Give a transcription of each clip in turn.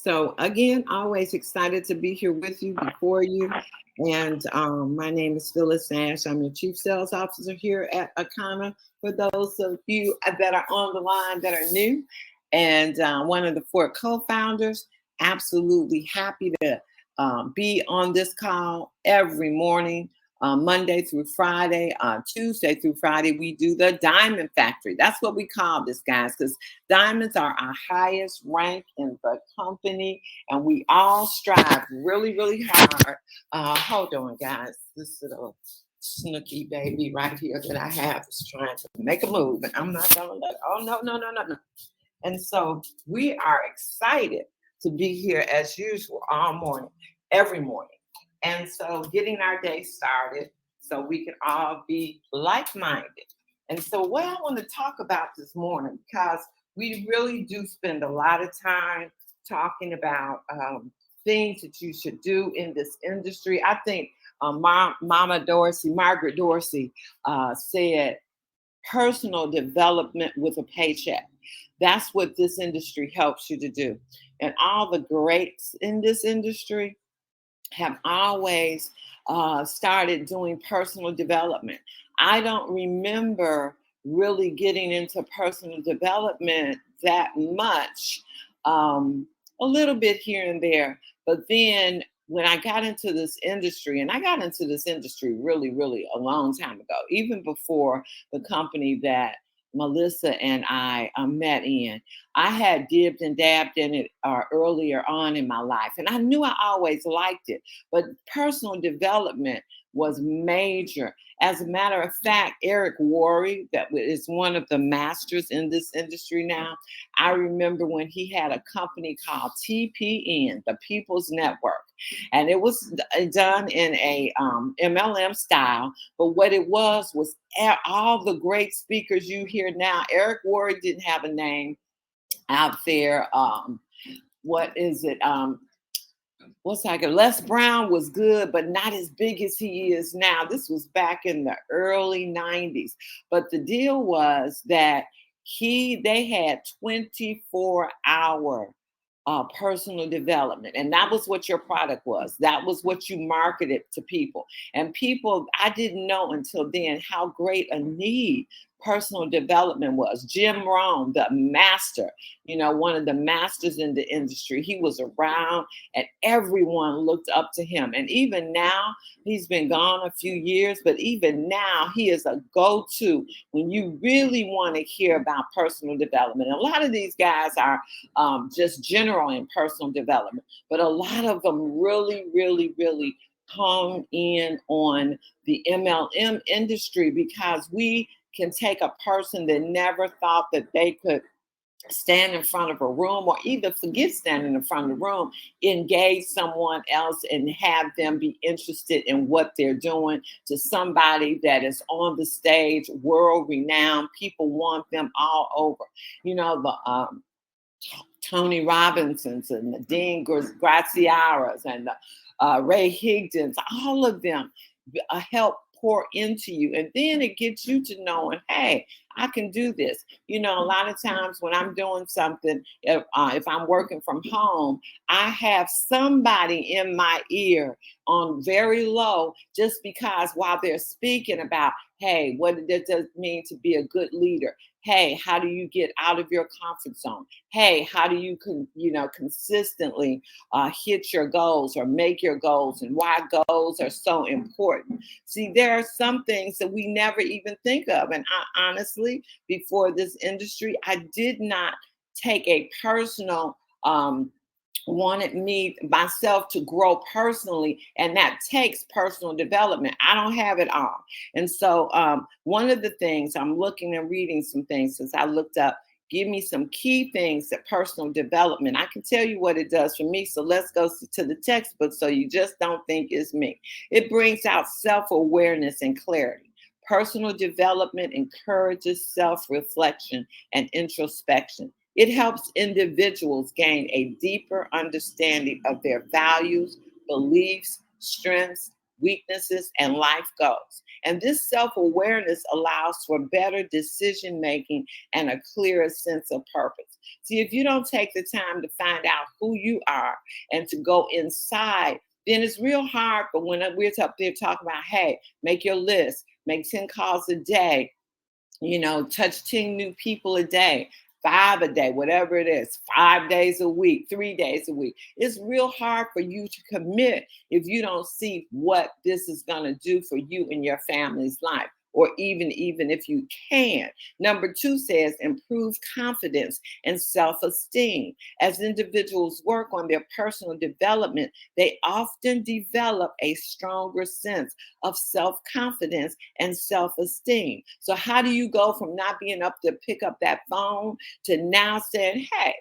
So again, always excited to be here with you, before you. And my name is Phyllis Nash. I'm your Chief Sales Officer here at Akana. For those of you that are on the line that are new, and one of the four co-founders, absolutely happy to be on this call every morning. Monday through Friday, Tuesday through Friday, we do the Diamond Factory. That's what we call this, guys, because diamonds are our highest rank in the company, and we all strive really, really hard. Hold on, guys. This little snooky baby right here that I have is trying to make a move, and I'm not gonna let it. Oh, no, no, no, no, no. And so we are excited to be here as usual all morning, every morning. And so getting our day started so we can all be like-minded. And so what I want to talk about this morning, because we really do spend a lot of time talking about things that you should do in this industry. I think Margaret Dorsey said, personal development with a paycheck. That's what this industry helps you to do. And all the greats in this industry have always started doing personal development. I don't remember really getting into personal development that much, a little bit here and there. But then when I got into this industry, and I got into this industry really, really a long time ago, even before the company that Melissa and I met in. I had dipped and dabbed in it earlier on in my life, and I knew I always liked it. But personal development was major. As a matter of fact, Eric Worre, that is one of the masters in this industry now. I remember when he had a company called TPN, the People's Network, and it was done in a MLM style. But what it was all the great speakers you hear now. Eric Worre didn't have a name out there. What is it? What's like Les Brown was good, but not as big as he is now. This was back in the early 90s. But the deal was that they had 24-hour personal development. And that was what your product was. That was what you marketed to people. And people, I didn't know until then how great a need personal development was. Jim Rohn, the master, one of the masters in the industry, he was around and everyone looked up to him. And even now, he's been gone a few years, but even now he is a go-to when you really want to hear about personal development. And a lot of these guys are just general in personal development, but a lot of them really, really, really hone in on the MLM industry, because we can take a person that never thought that they could stand in front of a room, or either forget standing in front of the room, engage someone else and have them be interested in what they're doing, to somebody that is on the stage, world renowned. People want them all over. The Tony Robinsons and the Dean Grazieras and Ray Higdons, all of them help pour into you. And then it gets you to knowing, hey, I can do this. A lot of times when I'm doing something, if I'm working from home, I have somebody in my ear on very low, just because while they're speaking about, hey, what does it mean to be a good leader? Hey, how do you get out of your comfort zone? Hey, how do you consistently hit your goals or make your goals, and why goals are so important? See, there are some things that we never even think of. And I honestly, before this industry, I did not take a personal wanted me myself to grow personally, and that takes personal development. I don't have it all. And so one of the things I'm looking and reading some things, since I looked up, give me some key things that personal development, I can tell you what it does for me. So let's go to the textbook so you just don't think it's me. It brings out self-awareness and clarity. Personal development encourages self-reflection and introspection. It helps individuals gain a deeper understanding of their values, beliefs, strengths, weaknesses, and life goals. And this self-awareness allows for better decision making and a clearer sense of purpose. See, if you don't take the time to find out who you are and to go inside, then it's real hard. But when we're up there talking about, hey, make your list, make 10 calls a day, touch 10 new people a day, 5 a day, whatever it is, 5 days a week, 3 days a week. It's real hard for you to commit if you don't see what this is going to do for you and your family's life, or even if you can. Number 2 says improve confidence and self-esteem. As individuals work on their personal development, they often develop a stronger sense of self-confidence and self-esteem. So how do you go from not being up to pick up that phone to now saying, hey,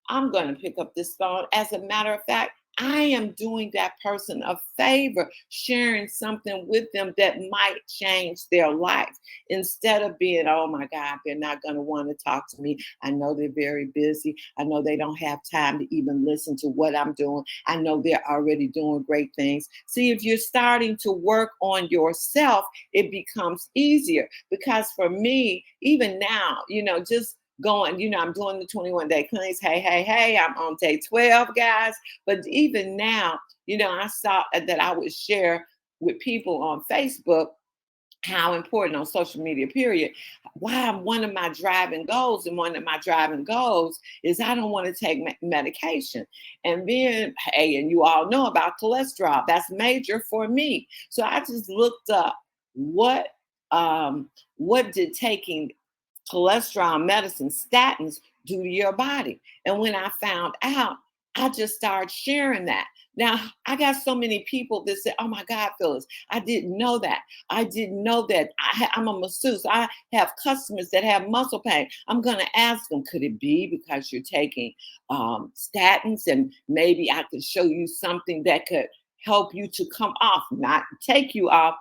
I'm going to pick up this phone? As a matter of fact, I am doing that person a favor, sharing something with them that might change their life, instead of being, oh my God, they're not going to want to talk to me. I know they're very busy. I know they don't have time to even listen to what I'm doing. I know they're already doing great things. See, if you're starting to work on yourself, it becomes easier. Because for me, even now, just going, I'm doing the 21-day cleanse. Hey, I'm on day 12, guys. But even now, I saw that I would share with people on Facebook how important on social media, period. Why one of my driving goals, is I don't want to take medication. And then, hey, and you all know about cholesterol. That's major for me. So I just looked up what did taking cholesterol medicine, statins, do to your body. And when I found out, I just started sharing that. Now, I got so many people that say, oh my God, Phyllis, I didn't know that. I didn't know that. I'm a masseuse. I have customers that have muscle pain. I'm going to ask them, could it be because you're taking statins? And maybe I could show you something that could help you to come off, not take you off,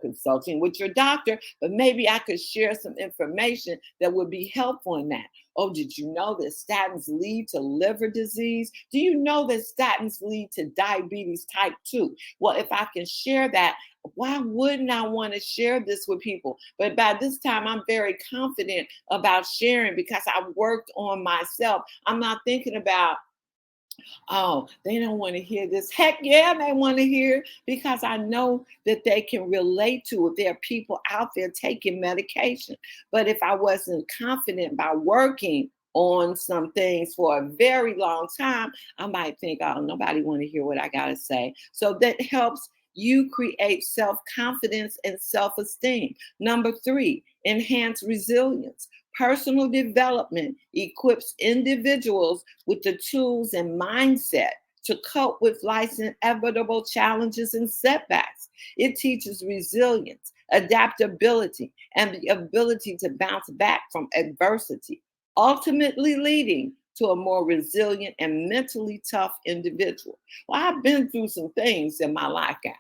consulting with your doctor, but maybe I could share some information that would be helpful in that. Oh, did you know that statins lead to liver disease? Do you know that statins lead to diabetes type 2? Well, if I can share that, why wouldn't I want to share this with people? But by this time, I'm very confident about sharing because I've worked on myself. I'm not thinking about, oh, they don't want to hear this. Heck yeah, they want to hear, because I know that they can relate to it. There are people out there taking medication. But if I wasn't confident by working on some things for a very long time, I might think, oh, nobody want to hear what I got to say. So that helps you create self-confidence and self-esteem. Number 3, enhance resilience. Personal development equips individuals with the tools and mindset to cope with life's inevitable challenges and setbacks. It teaches resilience, adaptability, and the ability to bounce back from adversity, ultimately leading to a more resilient and mentally tough individual. Well, I've been through some things in my life, guys,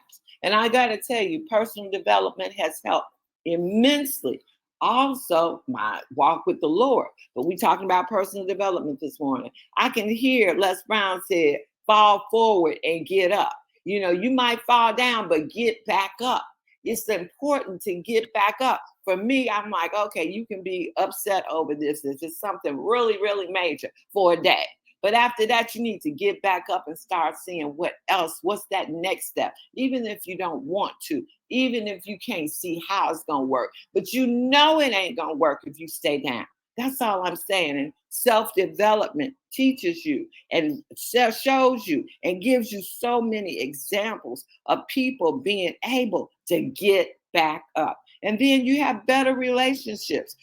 and I got to tell you, personal development has helped immensely. Also, my walk with the Lord. But we talking about personal development this morning. I can hear Les Brown said, fall forward and get up. You might fall down, but get back up. It's important to get back up. For me, I'm like, okay, you can be upset over this. It's just something really, really major for a day. But after that, you need to get back up and start seeing what's that next step, even if you don't want to, even if you can't see how it's going to work. But it ain't going to work if you stay down. That's all I'm saying. And self-development teaches you and shows you and gives you so many examples of people being able to get back up. And then you have better relationships.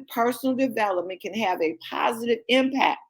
Personal development can have a positive impact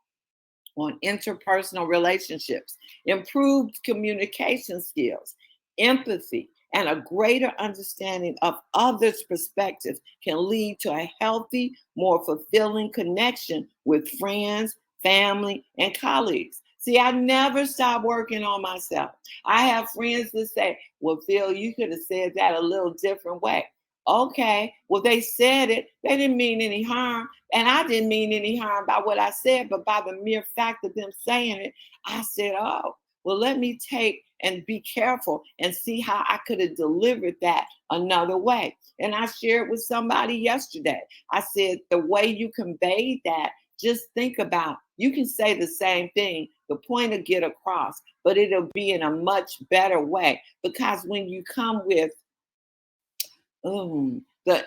on interpersonal relationships, improved communication skills, empathy, and a greater understanding of others' perspectives can lead to a healthy, more fulfilling connection with friends, family, and colleagues. See, I never stop working on myself. I have friends that say, well, Phil, you could have said that a little different way. Okay, well, they said it. They didn't mean any harm. And I didn't mean any harm by what I said, but by the mere fact of them saying it, I said, oh, Well, let me take and be careful and see how I could have delivered that another way. And I shared with somebody yesterday. I said, the way you conveyed that, just think about, you can say the same thing, the point will get across, but it'll be in a much better way. Because when you come with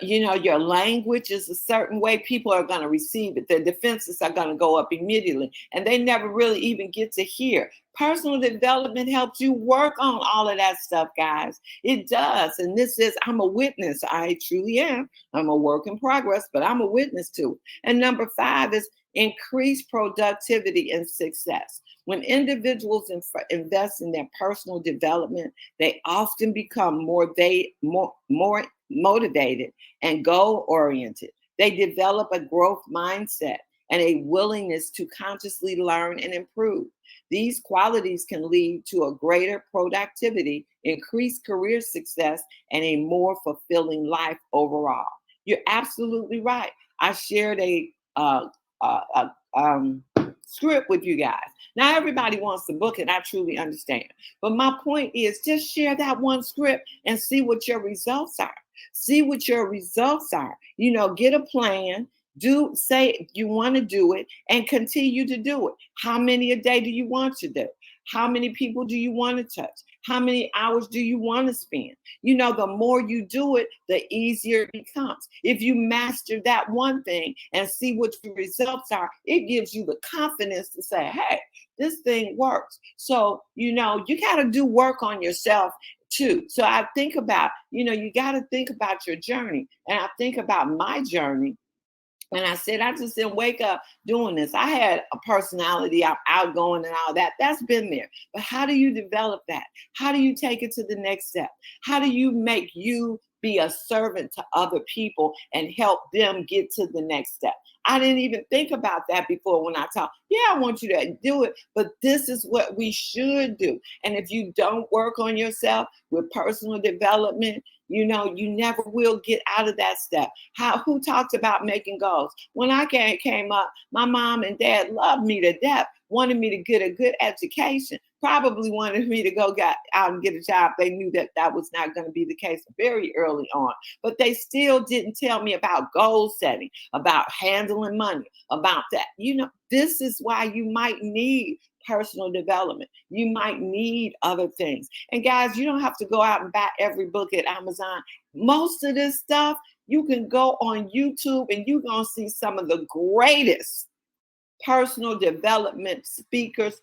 your language is a certain way, people are going to receive it. Their defenses are going to go up immediately, and they never really even get to hear. Personal development helps you work on all of that stuff, guys. It does. And this is, I'm a witness. I truly am. I'm a work in progress, but I'm a witness to it. And number 5 is increase productivity and success. When individuals invest in their personal development, they often become more motivated and goal oriented. They develop a growth mindset and a willingness to consciously learn and improve. These qualities can lead to a greater productivity, increased career success, and a more fulfilling life overall. You're absolutely right. I shared a script with you guys. Now, everybody wants to book it. I truly understand. But my point is, just share that one script and see what your results are. See what your results are. Get a plan. Say you want to do it and continue to do it. How many a day do you want to do? How many people do you want to touch? How many hours do you want to spend? The more you do it, the easier it becomes. If you master that one thing and see what your results are, it gives you the confidence to say, hey, this thing works. So, you got to do work on yourself too. So I think about, you got to think about your journey. And I think about my journey. And I said, I just didn't wake up doing this. I had a personality, I'm outgoing and all that. That's been there. But how do you develop that? How do you take it to the next step? How do you make you be a servant to other people and help them get to the next step? I didn't even think about that before when I talk. Yeah, I want you to do it, but this is what we should do. And if you don't work on yourself with personal development, you never will get out of that step. Who talked about making goals? When I came up, my mom and dad loved me to death, wanted me to get a good education, probably wanted me to go out and get a job. They knew that was not going to be the case very early on, but they still didn't tell me about goal setting, about handling money, about that. This is why you might need personal development. You might need other things. And guys, you don't have to go out and buy every book at Amazon. Most of this stuff, you can go on YouTube and you're going to see some of the greatest personal development speakers,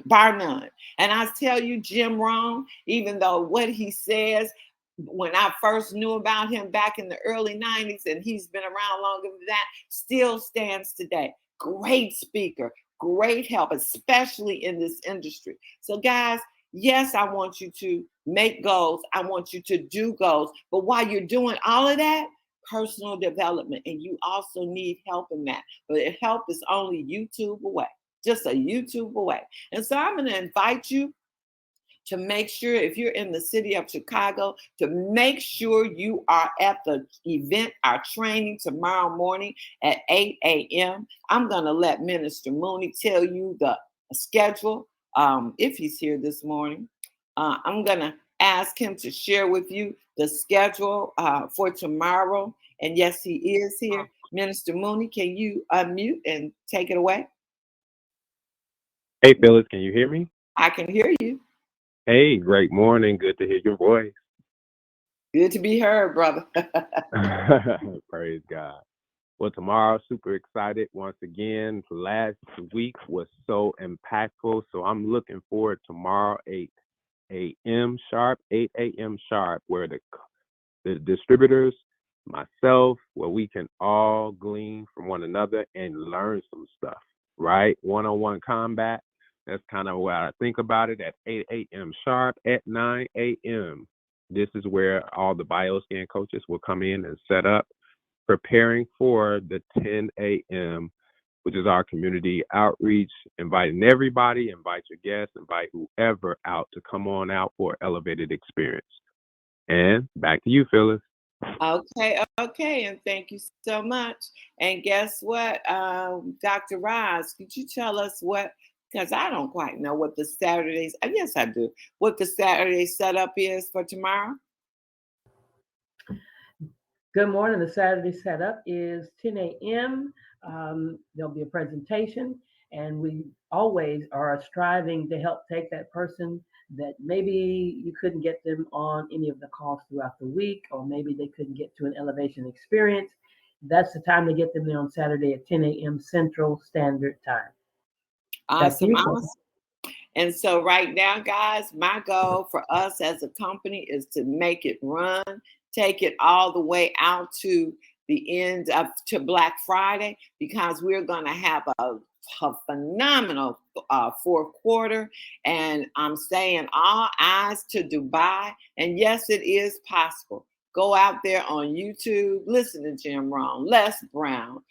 bar none. And I tell you, Jim Rohn, even though what he says, when I first knew about him back in the early 90s, and he's been around longer than that, still stands today. Great speaker, great help, especially in this industry. So guys, yes, I want you to make goals. I want you to do goals. But while you're doing all of that, personal development, and you also need help in that. But help is only YouTube away, just a YouTube away. And so I'm going to invite you to make sure, if you're in the city of Chicago, to make sure you are at the event, our training tomorrow morning at 8 a.m. I'm going to let Minister Mooney tell you the schedule, if he's here this morning. I'm going to ask him to share with you the schedule for tomorrow. And yes, he is here. Minister Mooney, can you unmute and take it away? Hey, Phyllis, can you hear me? I can hear you. Hey, great morning. Good to hear your voice. Good to be heard, brother. Praise God. Well, tomorrow, super excited once again. Last week was so impactful. So I'm looking forward tomorrow, 8 a.m. sharp, where the distributors, myself, where we can all glean from one another and learn some stuff, right? One-on-one combat. That's kind of what I think about it at 8 a.m. sharp. At 9 a.m., this is where all the bioscan coaches will come in and set up, preparing for the 10 a.m., which is our community outreach, inviting everybody, invite your guests, invite whoever out to come on out for elevated experience. And back to you, Phyllis. Okay, and thank you so much. And guess what, Dr. Roz, could you tell us what because I don't quite know what the Saturdays, yes, I do, what the Saturday setup is for tomorrow. Good morning. The Saturday setup is 10 a.m. There'll be a presentation, and we always are striving to help take that person that maybe you couldn't get them on any of the calls throughout the week, or maybe they couldn't get to an elevation experience. That's the time to get them there on Saturday at 10 a.m. Central Standard Time. Awesome, awesome. And so right now, guys, my goal for us as a company is to make it run, take it all the way out to the end of to Black Friday, because we're going to have a phenomenal fourth quarter. And I'm saying all eyes to Dubai. And yes, it is possible. Go out there on YouTube, listen to Jim Rohn, Les Brown,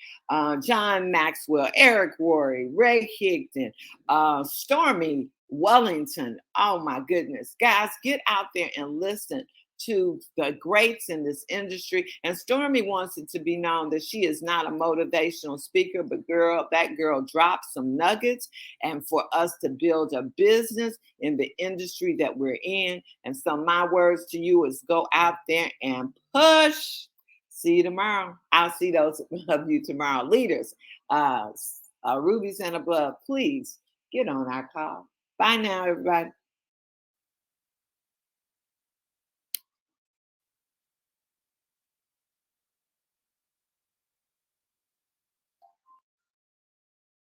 John Maxwell, Eric Worre, Ray Higdon, Stormy Wellington. Oh my goodness. Guys, get out there and listen to the greats in this industry. And Stormy wants it to be known that she is not a motivational speaker, but that girl drops some nuggets, and for us to build a business in the industry that we're in. And so my words to you is go out there and push. See you tomorrow. I'll see those of you tomorrow. Leaders, Rubies and above, please get on our call. Bye now, everybody.